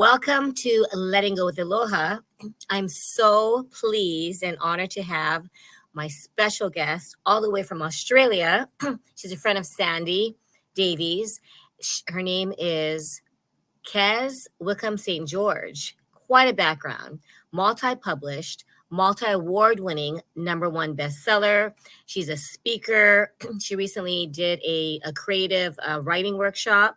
Welcome to Letting Go with Aloha. I'm so pleased and honored to have my special guest all the way from Australia. She's a friend of Sandy Davies. Her name is Kez Wickham St. George. Quite a background. Multi-published, multi-award winning #1 bestseller. She's a speaker. She recently did a creative writing workshop.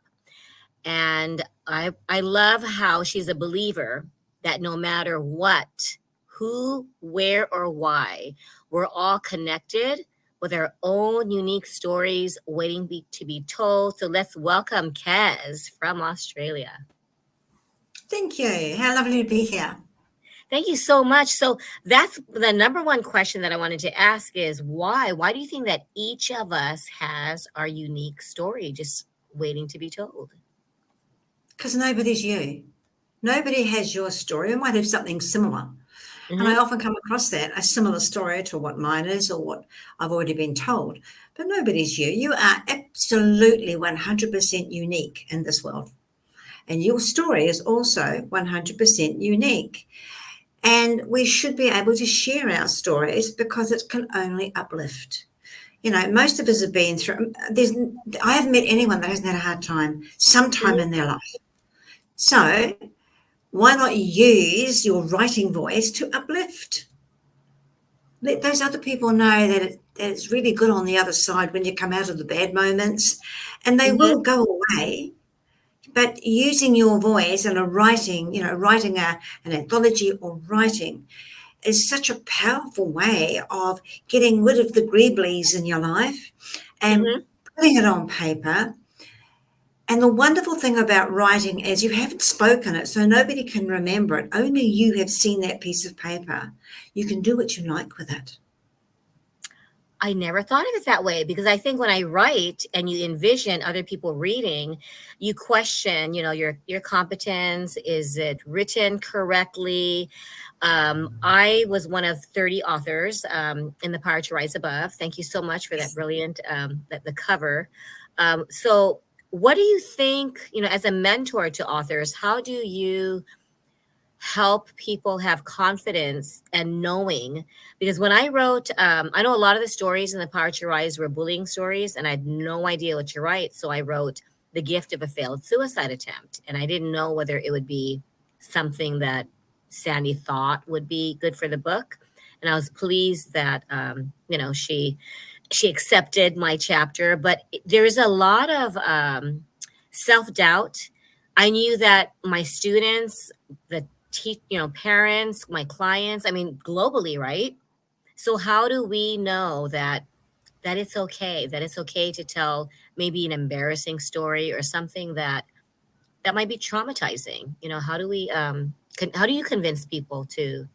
And I love how she's a believer that no matter what, who, where, or why, we're all connected with our own unique stories waiting to be told. So let's welcome Kez from Australia. Thank you. How lovely to be here. Thank you so much. So that's the #1 question that I wanted to ask is why? Why do you think that each of us has our unique story just waiting to be told? Because nobody's you. Nobody has your story. We might have something similar. And I often come across that, a similar story to what mine is or what I've already been told. But nobody's you. You are absolutely 100% unique in this world. And your story is also 100% unique. And we should be able to share our stories because it can only uplift. You know, most of us have been through, I haven't met anyone that hasn't had a hard time sometime in their life. So why not use your writing voice to uplift? Let those other people know that it's really good on the other side when you come out of the bad moments, and they will go away. But using your voice and writing an anthology or writing is such a powerful way of getting rid of the greeblies in your life and putting it on paper. And the wonderful thing about writing is you haven't spoken it, so nobody can remember it. Only you have seen that piece of paper. You can do what you like with it. I never thought of it that way because I think when I write and you envision other people reading, you question, your competence. Is it written correctly? I was one of 30 authors in The Power to Rise Above. Thank you so much for that brilliant, the cover. So what do you think, as a mentor to authors, how do you help people have confidence and knowing? Because when I wrote, I know a lot of the stories in The Power to Rise were bullying stories, and I had no idea what to write. So I wrote The Gift of a Failed Suicide Attempt, and I didn't know whether it would be something that Sandy thought would be good for the book. And I was pleased that, she accepted my chapter, but there's a lot of self-doubt. I knew that my students, the parents, my clients, globally, right? So how do we know that it's okay, to tell maybe an embarrassing story or something that might be traumatizing? How do we, how do you convince people to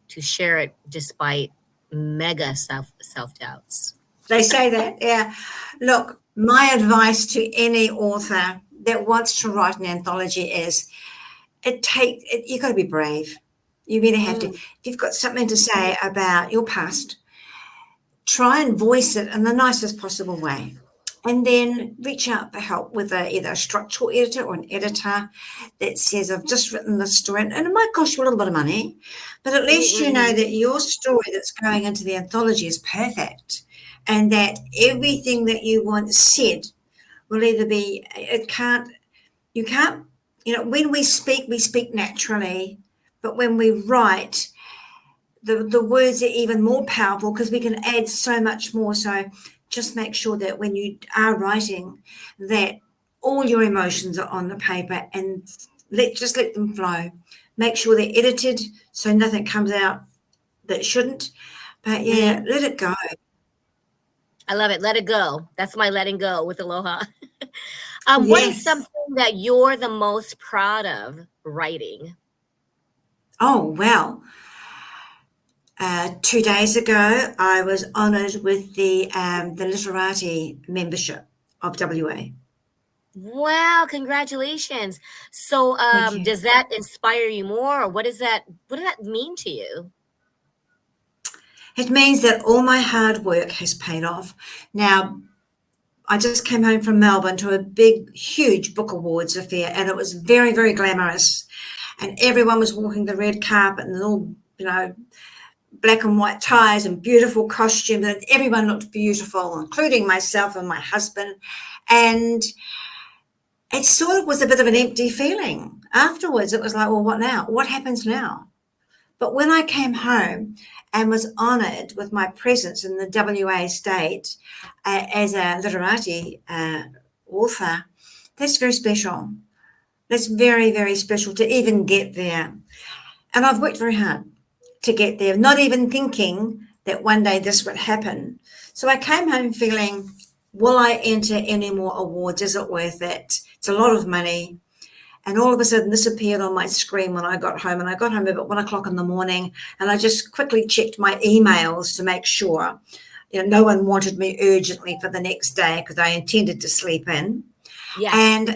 share it despite mega self-doubts? They say that, yeah. Look, my advice to any author that wants to write an anthology is you got to be brave. You really have to. If you've got something to say about your past, try and voice it in the nicest possible way. And then reach out for help with either a structural editor or an editor that says, I've just written this story. And it might cost you a little bit of money, but at least you know that your story that's going into the anthology is perfect and that everything that you want said will either be, when we speak naturally, but when we write, the words are even more powerful because we can add so much more. So just make sure that when you are writing that all your emotions are on the paper and let them flow. Make sure they're edited so nothing comes out that shouldn't. But yeah, let it go. I love it. Let it go. That's my letting go with Aloha. What is something that you're the most proud of writing? Oh, well, 2 days ago, I was honoured with the Literati membership of WA. Wow, congratulations. So does that inspire you more, or what does that mean to you? It means that all my hard work has paid off. Now, I just came home from Melbourne to a big, huge book awards affair, and it was very, very glamorous. and everyone was walking the red carpet and all, black and white ties and beautiful costumes, and everyone looked beautiful, including myself and my husband. And it sort of was a bit of an empty feeling. Afterwards, it was like, well, what now? What happens now? But when I came home and was honoured with my presence in the WA state as a literati author, that's very special. That's very, very special to even get there. And I've worked very hard to get there, not even thinking that one day this would happen. So I came home feeling, will I enter any more awards? Is it worth it? It's a lot of money. And all of a sudden this appeared on my screen when I got home. And I got home about 1 o'clock in the morning, and I just quickly checked my emails to make sure, no one wanted me urgently for the next day, because I intended to sleep in. Yeah. And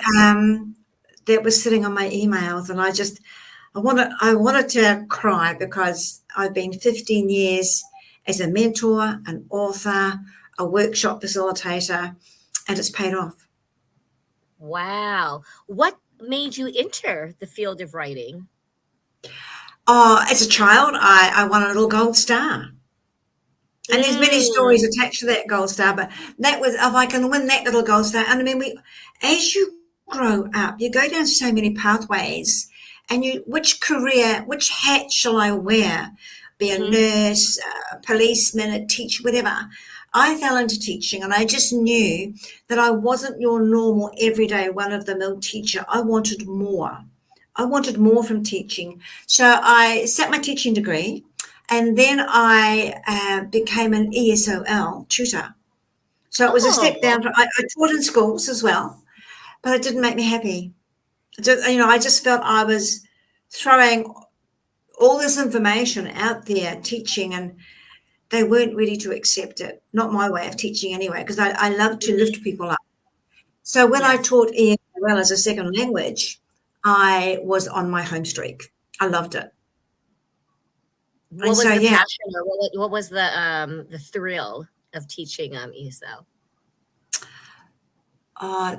that was sitting on my emails, and I wanted to cry, because I've been 15 years as a mentor, an author, a workshop facilitator, and it's paid off. Wow. What made you enter the field of writing? Oh, as a child, I won a little gold star. And there's many stories attached to that gold star, but that was, if I can win that little gold star. And I mean, as you grow up, you go down so many pathways, and which hat shall I wear? Be a nurse, a policeman, a teacher, whatever. I fell into teaching, and I just knew that I wasn't your normal everyday run-of-the-mill teacher. I wanted more. I wanted more from teaching. So I sat my teaching degree, and then I became an ESOL tutor. So it was a step down. I taught in schools as well, but it didn't make me happy. I just felt I was throwing all this information out there, teaching, and they weren't ready to accept it. Not my way of teaching anyway, because I love to lift people up. So when I taught ESOL as a second language, I was on my home streak. I loved it. What was the passion, or what was the thrill of teaching ESOL?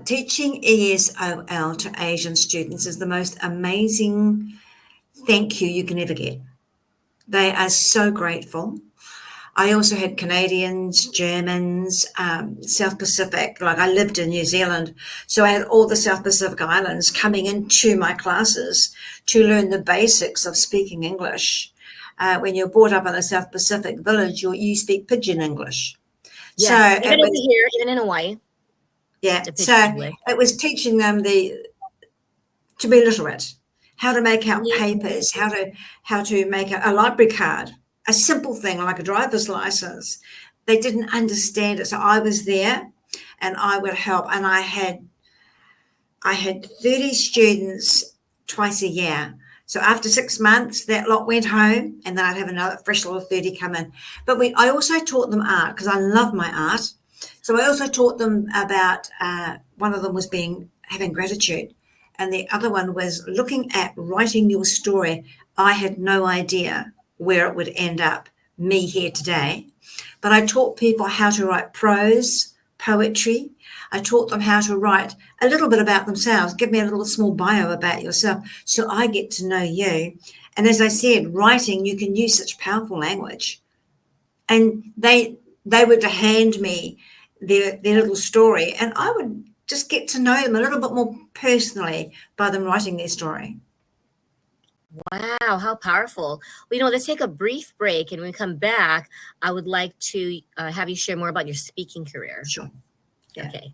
Teaching ESOL to Asian students is the most amazing thank you can ever get. They are so grateful. I also had Canadians, Germans, South Pacific. Like, I lived in New Zealand, so I had all the South Pacific Islands coming into my classes to learn the basics of speaking English. When you're brought up in a South Pacific village, you speak pidgin English. Yeah, so even over here, even in Hawaii. Yeah, so it was teaching them to be literate, how to make out papers, how to make a library card, a simple thing like a driver's license. They didn't understand it, so I was there, and I would help. And I had 30 students twice a year. So after 6 months, that lot went home, and then I'd have another fresh little 30 come in. But I also taught them art, because I love my art. So I also taught them about, one of them was having gratitude, and the other one was looking at writing your story. I had no idea where it would end up, me here today. But I taught people how to write prose, poetry. I taught them how to write a little bit about themselves. Give me a little small bio about yourself, so I get to know you. And as I said, writing, you can use such powerful language. And they would hand me their little story, and I would just get to know them a little bit more personally by them writing their story. Wow, how powerful. Well, let's take a brief break, and when we come back, I would like to have you share more about your speaking career. Sure. Yeah. Okay.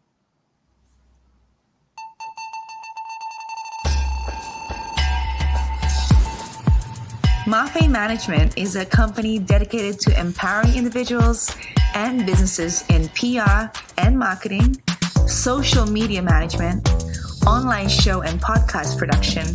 Mafe Management is a company dedicated to empowering individuals and businesses in PR and marketing, social media management, online show and podcast production,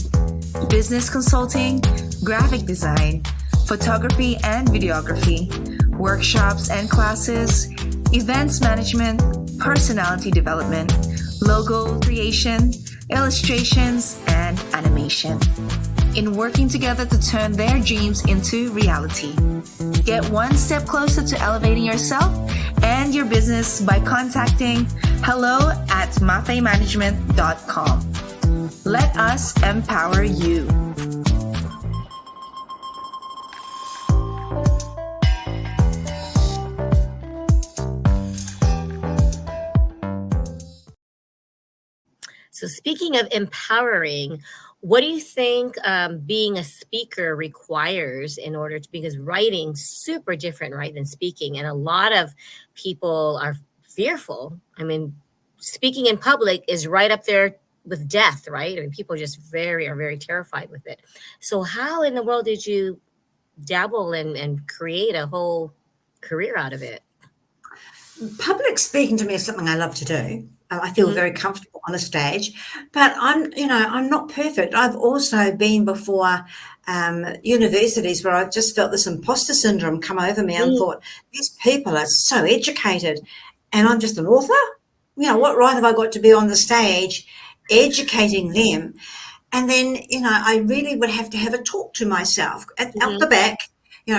business consulting, graphic design, photography and videography, workshops and classes, events management, personality development, logo creation, illustrations, and animation. In working together to turn their dreams into reality. Get one step closer to elevating yourself and your business by contacting hello@mafemanagement.com. Let us empower you. So, speaking of empowering, what do you think being a speaker requires in order to, because writing super different, right, than speaking, and a lot of people are fearful. I mean, speaking in public is right up there with death, right? I mean, people just are very terrified with it. So, how in the world did you dabble and create a whole career out of it? Public speaking to me is something I love to do. I feel Hmm. very comfortable on a stage, but I'm not perfect. I've also been before universities where I've just felt this imposter syndrome come over me and thought, these people are so educated and I'm just an author. What right have I got to be on the stage educating them? And then, I really would have to have a talk to myself out the Hmm. back.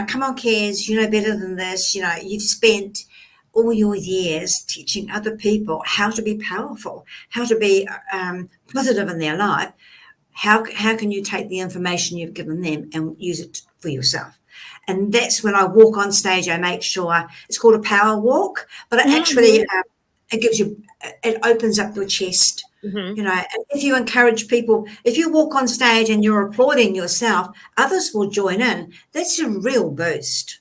Come on, Kez, you know better than this. You've spent all your years teaching other people how to be powerful, how to be positive in their life. How can you take the information you've given them and use it for yourself? And that's when I walk on stage. I make sure it's called a power walk, but it actually Hmm. it opens up your chest. Hmm. And if you encourage people, if you walk on stage and you're applauding yourself, others will join in. That's a real boost.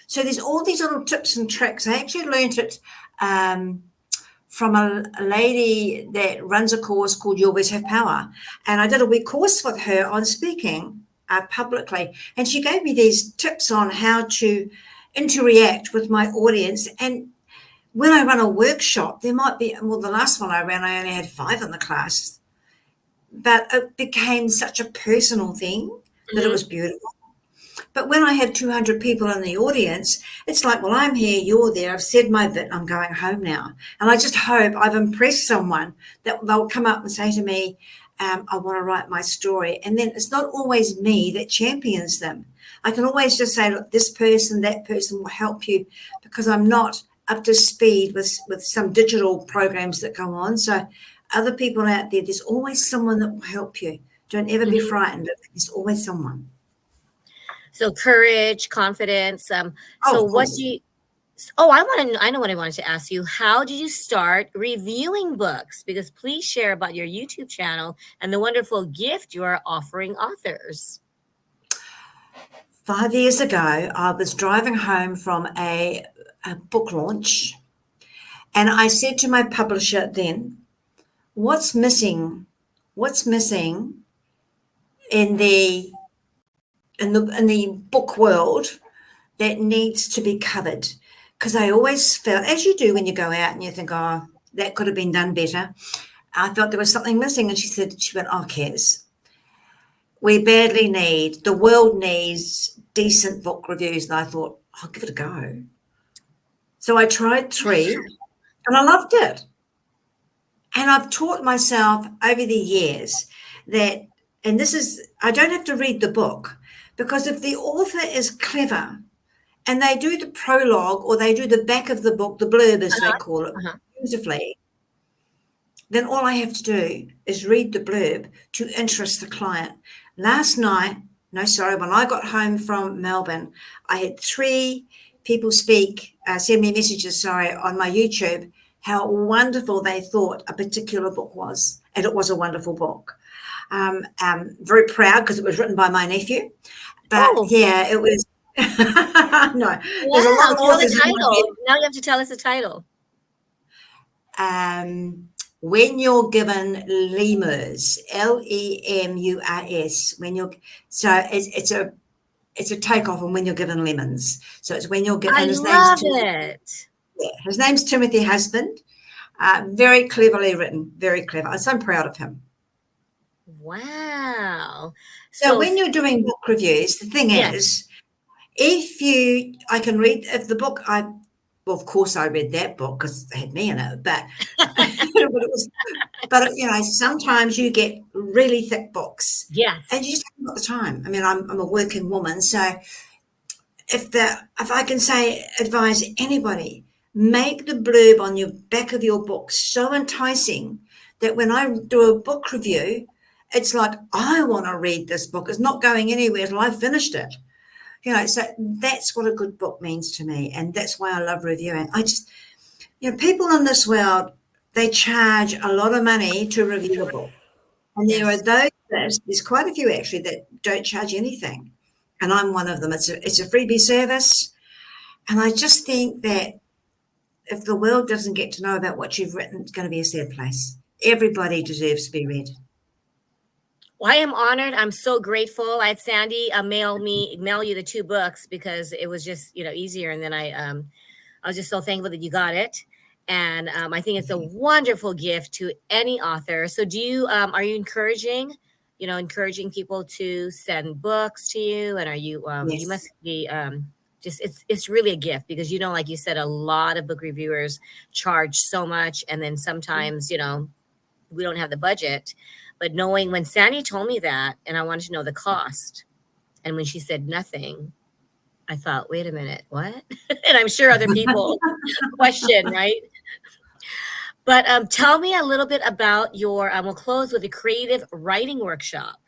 So there's all these little tips and tricks. I actually learned it from a lady that runs a course called You Always Have Power. And I did a week course with her on speaking publicly. And she gave me these tips on how to interact with my audience. And when I run a workshop, there might be, well, the last one I ran, I only had 5 in the class, but it became such a personal thing that it Hmm. was beautiful. But when I have 200 people in the audience, it's like, well, I'm here, you're there, I've said my bit, I'm going home now. And I just hope I've impressed someone that they'll come up and say to me, I want to write my story. And then it's not always me that champions them. I can always just say, look, this person, that person will help you, because I'm not up to speed with some digital programs that go on. So other people out there, there's always someone that will help you. Don't ever be Hmm. frightened. There's always someone. So, courage, confidence. Oh, So, of what course. do you? Oh, I know what I wanted to ask you. How did you start reviewing books? Because please share about your YouTube channel and the wonderful gift you are offering authors. 5 years ago, I was driving home from a book launch, and I said to my publisher then, "What's missing? What's missing in the book world that needs to be covered?" Because I always felt, as you do when you go out and you think, "Oh, that could have been done better." I felt there was something missing, and she went, "Oh, Kez, we badly need, the world needs decent book reviews." And I thought, I'll give it a go. So I tried 3 and I loved it. And I've taught myself over the years that, and this is, I don't have to read the book, because if the author is clever and they do the prologue or they do the back of the book, the blurb as they Uh-huh. call it, Uh-huh. beautifully, then all I have to do is read the blurb to interest the client. Last night, no, sorry, when I got home from Melbourne, I had 3 people send me messages, on my YouTube, how wonderful they thought a particular book was. And it was a wonderful book. Very proud because it was written by my nephew. But Oh, yeah, it was. No, there's a lot wow. of Tell the authors in my head. title. Now you have to tell us the title. When you're given lemurs, Lemurs, it's a takeoff on when you're given lemons. So it's when you're given, I and love it. his name's Timothy Husband. Very cleverly written, very clever. I'm so proud of him. Wow. So So, when you're doing book reviews, the thing yeah. is, I can read if the book well, of course I read that book because it had me in it, but sometimes you get really thick books Yes. and you just haven't got the time. I mean, I'm a working woman, so if I can advise anybody, make the blurb on your back of your book so enticing that when I do a book review, it's like, I want to read this book. It's not going anywhere till I've finished it. So that's what a good book means to me. And that's why I love reviewing. People in this world, they charge a lot of money to review a book. And there are those, there's quite a few actually that don't charge anything. And I'm one of them. It's a freebie service. And I just think that if the world doesn't get to know about what you've written, it's going to be a sad place. Everybody deserves to be read. Well, I am honored. I'm so grateful. I had Sandy mail you the 2 books because it was just, easier. And then I was just so thankful that you got it. And I think it's a wonderful gift to any author. So are you encouraging people to send books to you? And are you, Yes. You must be, it's really a gift because, like you said, a lot of book reviewers charge so much. And then sometimes, we don't have the budget, but knowing when Sandy told me that, and I wanted to know the cost. And when she said nothing, I thought, wait a minute, what? And I'm sure other people question, right? But tell me a little bit about your, we'll close with a creative writing workshop.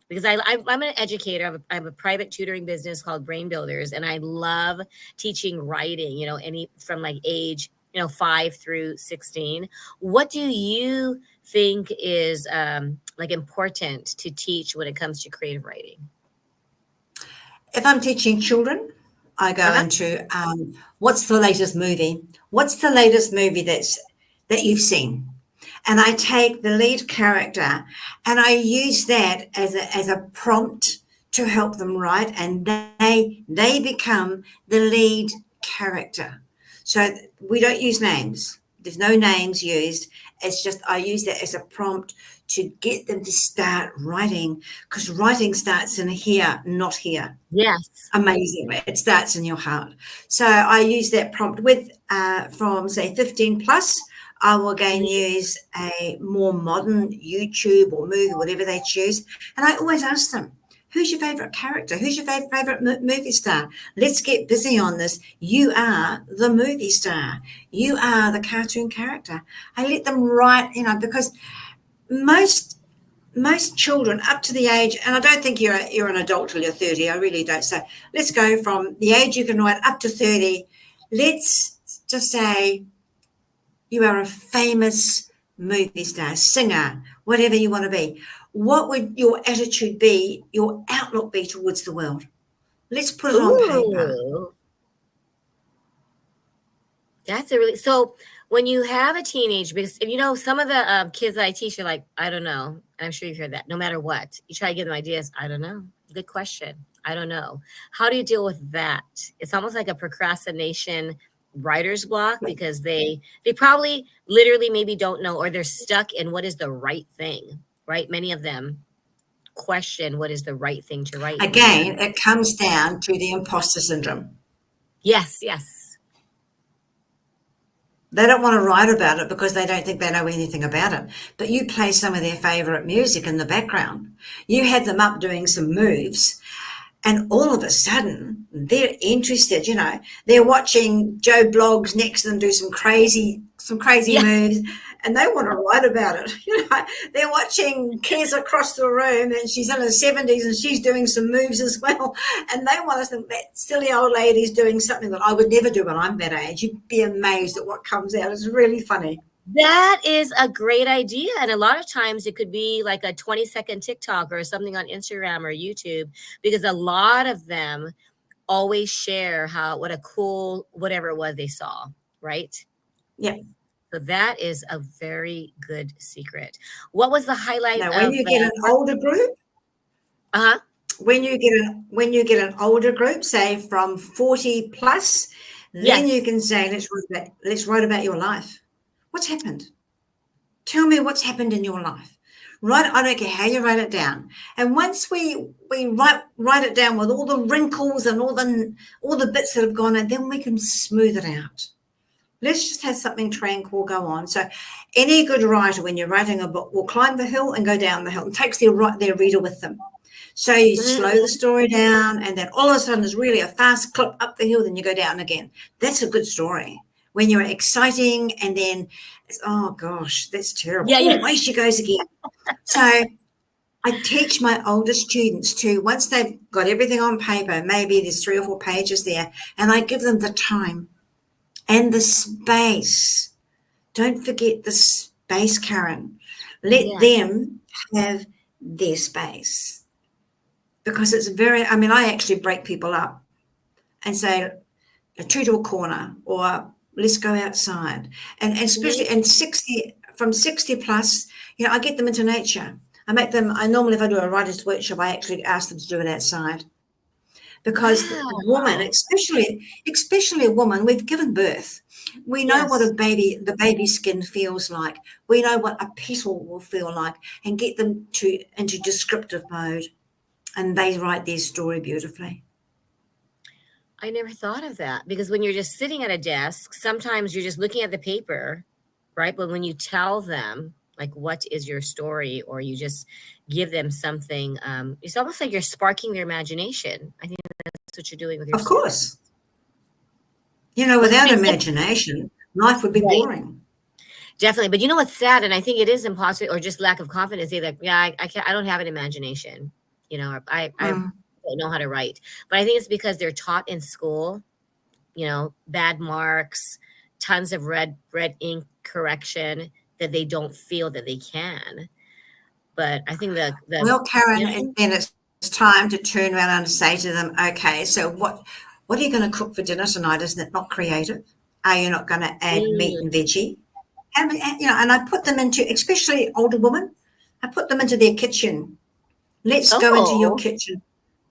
Because I'm an educator. I have a private tutoring business called Brain Builders, and I love teaching writing, any from like age, 5 through 16. What do you think is important to teach when it comes to creative writing? If I'm teaching children, I go into what's the latest movie? What's the latest movie that you've seen? And I take the lead character and I use that as a prompt to help them write, and they become the lead character. So we don't use names. There's no names used. It's just I use that as a prompt to get them to start writing, because writing starts in here, not here. Yes. Amazingly. It starts in your heart. So I use that prompt with from say 15 plus. I will again use a more modern YouTube or movie, whatever they choose. And I always ask them, who's your favorite character? Who's your favorite movie star? Let's get busy on this. You are the movie star. You are the cartoon character. I let them write, because most children up to the age, and I don't think you're an adult till you're 30. I really don't. So let's go from the age you can write up to 30. Let's just say you are a famous movie star, singer, whatever you want to be. What would your attitude be, your outlook be towards the world? Let's put it on paper. That's so when you have a teenage, because some of the kids that I teach are like, I don't know. I'm sure you've heard that. No matter what, you try to give them ideas. I don't know. Good question. I don't know. How do you deal with that? It's almost like a procrastination writer's block, because they probably literally maybe don't know, or they're stuck in what is the right thing, right? Many of them question what is the right thing to write. Again, it comes down to the imposter syndrome. Yes. They don't want to write about it because they don't think they know anything about it. But you play some of their favorite music in the background. You had them up doing some moves, and all of a sudden they're interested. They're watching Joe Bloggs next to them do some crazy moves, and they want to write about it. They're watching Kez across the room, and she's in her 70s and she's doing some moves as well, and they want to think that silly old lady's doing something that I would never do when I'm that age. You'd be amazed at what comes out. It's really funny. That is a great idea. And a lot of times it could be like a 20-second TikTok or something on Instagram or YouTube, because a lot of them always share what a cool whatever it was they saw, right? Yeah. So that is a very good secret. What was the highlight? Now, when you get an older group, when you get an older group, say from 40 plus, then you can say, let's write about your life. What's happened? Tell me what's happened in your life. Right? I don't care how you write it down. And once we write it down with all the wrinkles and all the bits that have gone in, then we can smooth it out. Let's just have something tranquil go on. So any good writer, when you're writing a book, will climb the hill and go down the hill and takes their reader with them. So you slow the story down, and then all of a sudden there's really a fast clip up the hill, then you go down again. That's a good story. When you're exciting and then it's, oh gosh, that's terrible. Yeah. Away she goes again. So I teach my older students to, once they've got everything on paper, maybe there's 3 or 4 pages there, and I give them the time and the space Don't forget the space, Karen. Let Yeah. them have their space. Because it's I actually break people up and say, a two-door corner, or let's go outside. And especially Really? from 60 plus, I get them into nature. Normally if I do a writer's workshop, I actually ask them to do it outside. Because the woman, Wow. especially a woman, we've given birth. We know what Yes. the baby skin feels like. We know what a petal will feel like, and get them into descriptive mode, and they write their story beautifully. I never thought of that, because when you're just sitting at a desk, sometimes you're just looking at the paper, right? But when you tell them, like, what is your story, or you just give them something, it's almost like you're sparking their imagination. I think that's what you're doing with your Of story. course. Well, Without it's imagination, life would be right. boring. Definitely. But you know what's sad? And I think it is impossible, or just lack of confidence. They like, yeah, I can't, I don't have an imagination, or I Mm. don't know how to write. But I think it's because they're taught in school, bad marks, tons of red ink correction, that they don't feel that they can. But I think Well, Karen, yeah, then it's time to turn around and say to them, okay, so what are you going to cook for dinner tonight? Isn't it not creative? Are you not going to add meat and veggie? And I put them into, especially older women, I put them into their kitchen. Let's go into your oh, kitchen.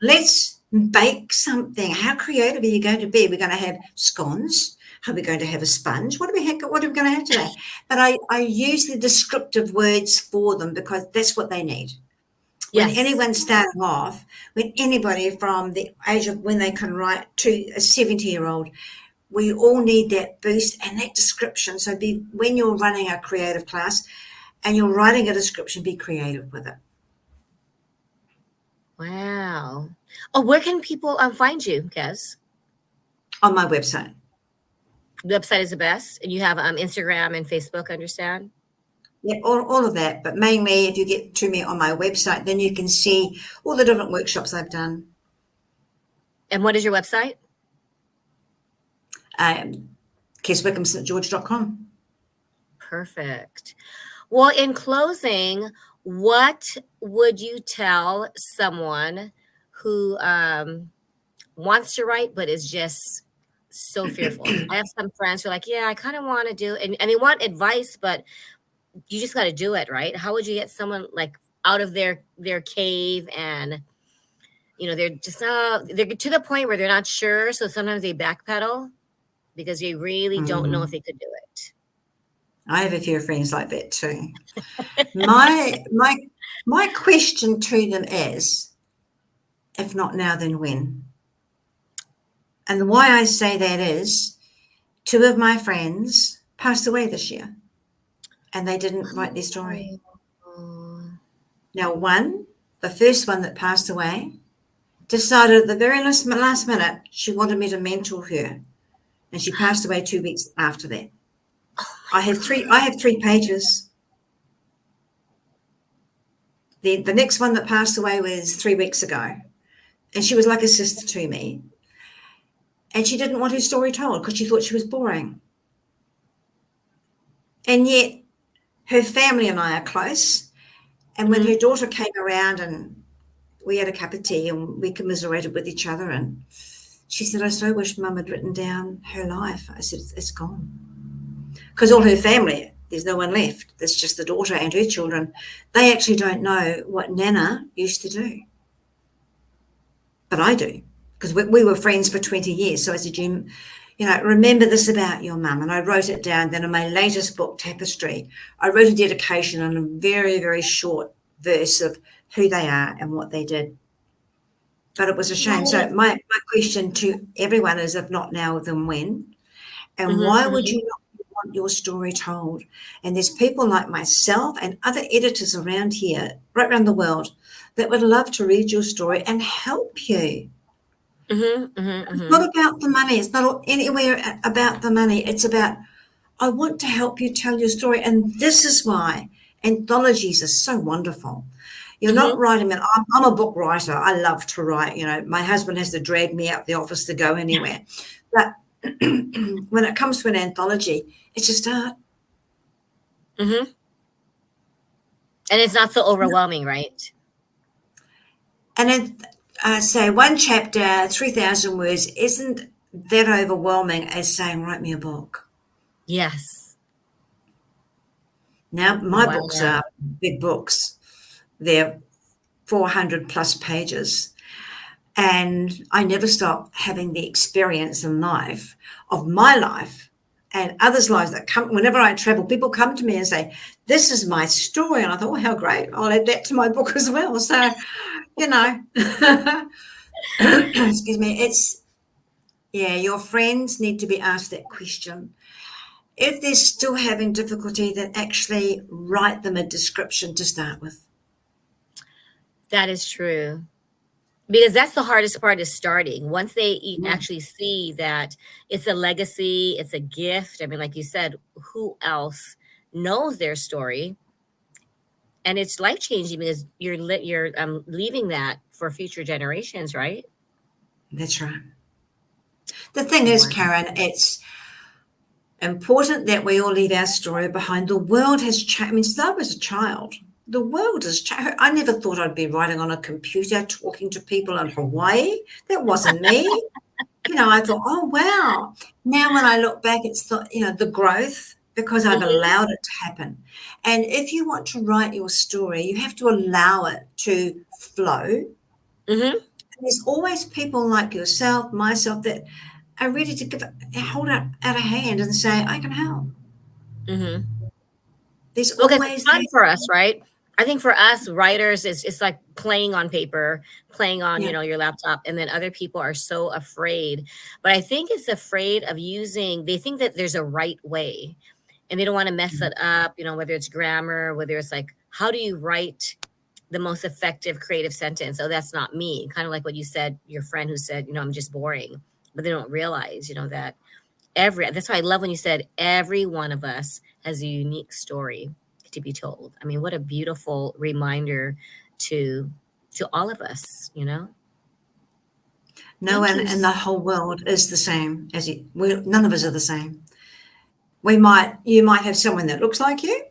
Let's bake something. How creative are you going to be? We're going to have scones. Are we going to have a sponge? What are we going to have today? But I use the descriptive words for them, because that's what they need. When yes, anyone's starting off, when anybody from the age of when they can write to a 70-year-old, we all need that boost and that description. So when you're running a creative class and you're writing a description, be creative with it. wow. Oh, where can people find you, Kez? On my website. The website is the best, and you have Instagram and Facebook. Understand? Yeah, all of that. But mainly, if you get to me on my website, then you can see all the different workshops I've done. And what is your website? KezWickhamStGeorge.com. Perfect. Well, in closing, what would you tell someone who wants to write but is just so fearful? I have some friends who are like, yeah, I kind of want to do, and they want advice, but you just got to do it, right? How would you get someone like out of their cave, and they're just they're to the point where they're not sure, so sometimes they backpedal because they really don't know if they could do it. I have a few friends like that too. My question to them is, if not now, then when? And why I say that is, 2 of my friends passed away this year, and they didn't write their story. Oh. Now, the first one that passed away, decided at the very last minute she wanted me to mentor her, and she passed away 2 weeks after that. I have 3 pages. The next one that passed away was 3 weeks ago, and she was like a sister to me. And she didn't want her story told because she thought she was boring. And yet her family and I are close. And when her daughter came around and we had a cup of tea and we commiserated with each other, and she said, I so wish Mum had written down her life. I said, it's gone. Because all her family, there's no one left. There's just the daughter and her children. They actually don't know what Nana used to do. But I do, because we were friends for 20 years. So I said, Jim, remember this about your mum. And I wrote it down. Then in my latest book, Tapestry, I wrote a dedication on a very, very short verse of who they are and what they did. But it was a shame. So my question to everyone is, if not now, then when? And why would you not want your story told? And there's people like myself and other editors around here, right around the world, that would love to read your story and help you. It's not about the money. It's not anywhere about the money. It's about, I want to help you tell your story. And this is why anthologies are so wonderful. You're not writing, I'm a book writer. I love to write. My husband has to drag me out the office to go anywhere. But when it comes to an anthology, it's just art. Mm-hmm. And it's not so overwhelming, right? And then say one chapter, 3,000 words, isn't that overwhelming as saying, write me a book. Yes. Now, my books Wow. are big books. They're 400 plus pages. And I never stop having the experience in life of my life and others' lives that come. Whenever I travel, people come to me and say, this is my story. And I thought, oh, how great. I'll add that to my book as well. So, you know, excuse me, your friends need to be asked that question. If they're still having difficulty, then actually write them a description to start with. That is true. Because that's the hardest part, is starting. Once they Yeah. actually see that it's a legacy, it's a gift. I mean, like you said, who else knows their story? And it's life changing because you're leaving that for future generations, right? That's right. The thing is, Wow. Karen, it's important that we all leave our story behind. The world has changed. I mean, since I was a child, the world has changed. I never thought I'd be writing on a computer, talking to people in Hawaii. That wasn't me. I thought, oh, wow. Now, when I look back, it's the growth, because I've Mm-hmm. allowed it to happen. And if you want to write your story, you have to allow it to flow. Mm-hmm. There's always people like yourself, myself, that are ready to hold out a hand and say, I can help. Mm-hmm. There's Well, because it's always fun that. for us, right? I think for us writers, it's like playing on paper, playing on, Yeah. your laptop, and then other people are so afraid. But I think it's afraid of they think that there's a right way, and they don't want to mess it up, whether it's grammar, whether it's like, how do you write the most effective creative sentence? Oh, that's not me. Kind of like what you said, your friend who said, I'm just boring. But they don't realize, that that's why I love when you said every one of us has a unique story to be told. I mean, what a beautiful reminder to all of us, No Thank one you. in the whole world is the same as you. None of us are the same. You might have someone that looks like you.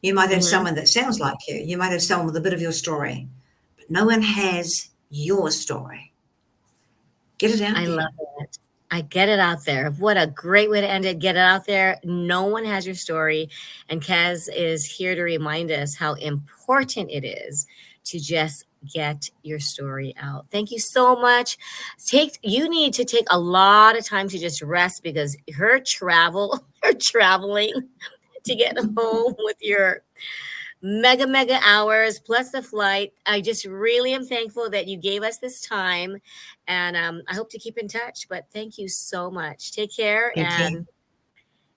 You might have Mhm. someone that sounds like you. You might have someone with a bit of your story, but no one has your story. Get it out I there. love it. I get it out there. What a great way to end it. Get it out there. No one has your story. And Kez is here to remind us how important it is to just get your story out. Thank you so much. You need to take a lot of time to just rest, because her traveling to get home with your mega hours plus the flight. I just really am thankful that you gave us this time, and I hope to keep in touch. But thank you so much. Take care Thank you. and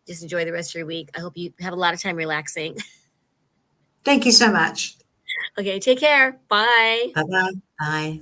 just enjoy the rest of your week. I hope you have a lot of time relaxing. Thank you so much. Okay, take care. Bye. Bye-bye. Bye.